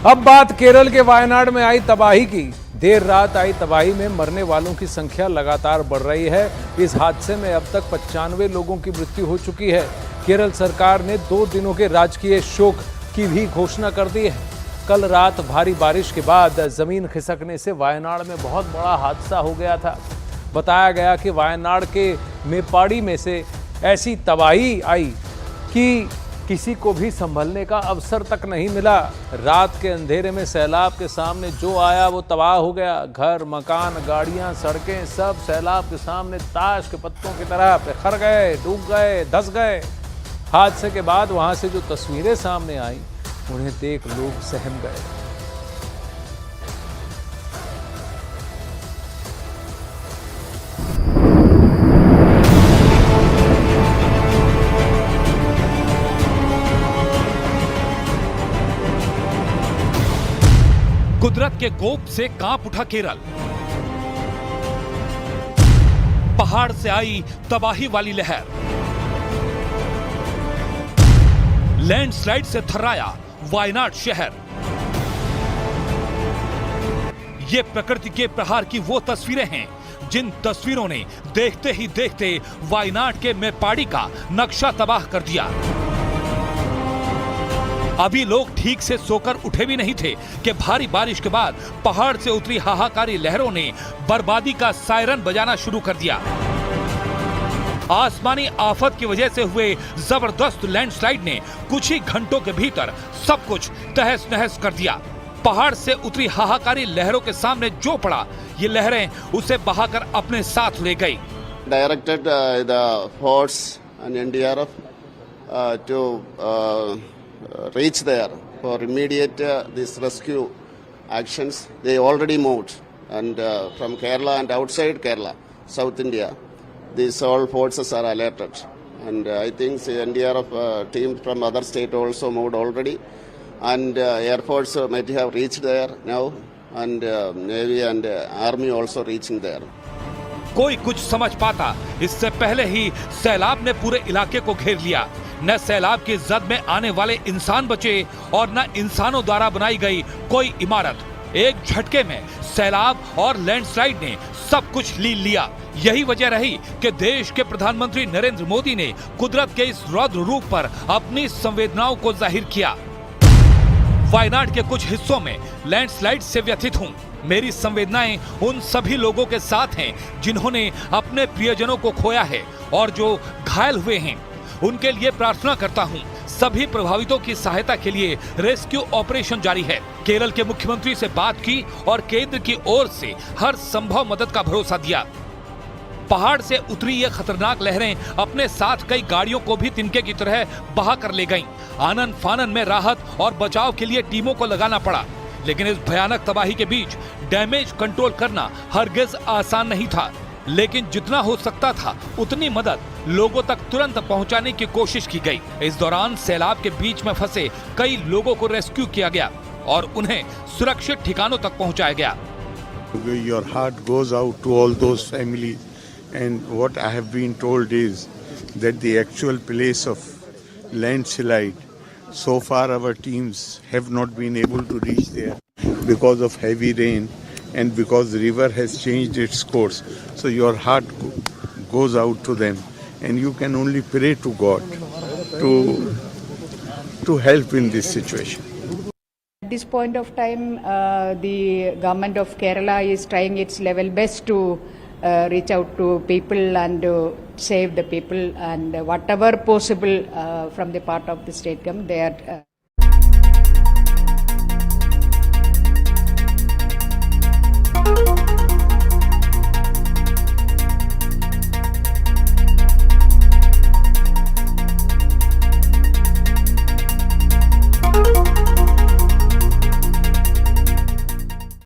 अब बात केरल के वायनाड में आई तबाही की। देर रात आई तबाही में मरने वालों की संख्या लगातार बढ़ रही है। इस हादसे में अब तक 95 लोगों की मृत्यु हो चुकी है। केरल सरकार ने 2 दिनों के राजकीय शोक की भी घोषणा कर दी है। कल रात भारी बारिश के बाद जमीन खिसकने से वायनाड में बहुत बड़ा हादसा हो गया था। बताया गया कि वायनाड के मेपाड़ी में से ऐसी तबाही आई कि किसी को भी संभलने का अवसर तक नहीं मिला। रात के अंधेरे में सैलाब के सामने जो आया वो तबाह हो गया। घर, मकान, गाड़ियां, सड़कें सब सैलाब के सामने ताश के पत्तों की तरह बिखर गए, डूब गए, धंस गए। हादसे के बाद वहां से जो तस्वीरें सामने आई उन्हें देख लोग सहम गए। कुदरत के कोप से कांप उठा केरल। पहाड़ से आई तबाही वाली लहर, लैंडस्लाइड से थर्राया वायनाड शहर। ये प्रकृति के प्रहार की वो तस्वीरें हैं जिन तस्वीरों ने देखते ही देखते वायनाड के मेपाड़ी का नक्शा तबाह कर दिया। अभी लोग ठीक से सोकर उठे भी नहीं थे कि भारी बारिश के बाद पहाड़ से उतरी हाहाकारी लहरों ने बर्बादी का सायरन बजाना शुरू कर दिया। आसमानी आफत की वजह से हुए जबरदस्त लैंडस्लाइड ने कुछ ही घंटों के भीतर सब कुछ तहस नहस कर दिया। पहाड़ से उतरी हाहाकारी लहरों के सामने जो पड़ा, ये लहरें उसे बहाकर अपने साथ ले गई। Directed the force and NDRF to reach there for immediate this rescue actions. They already moved, and from Kerala and outside Kerala, South India, these all forces are alerted, and I think the NDRF team from other state also moved already, and Air Force might have reached there now, and Navy and Army also reaching there. कोई कुछ समझ पाता इससे पहले ही सैलाब ने पूरे इलाके को घेर लिया। न सैलाब की जद में आने वाले इंसान बचे और न इंसानों द्वारा बनाई गई कोई इमारत। एक झटके में सैलाब और लैंडस्लाइड ने सब कुछ लील लिया। यही वजह रही कि देश के प्रधानमंत्री नरेंद्र मोदी ने कुदरत के इस रौद्र रूप पर अपनी संवेदनाओं को जाहिर किया। वायनाड के कुछ हिस्सों में लैंडस्लाइड से व्यथित हूँ। मेरी संवेदनाएं उन सभी लोगों के साथ हैं जिन्होंने अपने प्रियजनों को खोया है और जो घायल हुए हैं। उनके लिए प्रार्थना करता हूं। सभी प्रभावितों की सहायता के लिए रेस्क्यू ऑपरेशन जारी है। केरल के मुख्यमंत्री से बात की और केंद्र की ओर से हर संभव मदद का भरोसा दिया। पहाड़ से उतरी ये खतरनाक लहरें अपने साथ कई गाड़ियों को भी तिनके की तरह बहा कर ले गईं। आनन फानन में राहत और बचाव के लिए टीमों को लगाना पड़ा, लेकिन इस भयानक तबाही के बीच डैमेज कंट्रोल करना हरगिज आसान नहीं था। लेकिन जितना हो सकता था उतनी मदद लोगों तक तुरंत पहुंचाने की कोशिश की गई। इस दौरान सैलाब के बीच में फंसे कई लोगों को रेस्क्यू किया गया और उन्हें सुरक्षित ठिकानों तक पहुंचाया गया। Your heart goes out to all those families, and what I have been told is that the actual place of landslide, so far our teams have not been able to reach there because of heavy rain and because the river has changed its course. So your heart goes out to them, and you can only pray to God to help in this situation. At this point of time, the government of Kerala is trying its level best to reach out to people and save the people, and whatever possible from the part of the state government, they are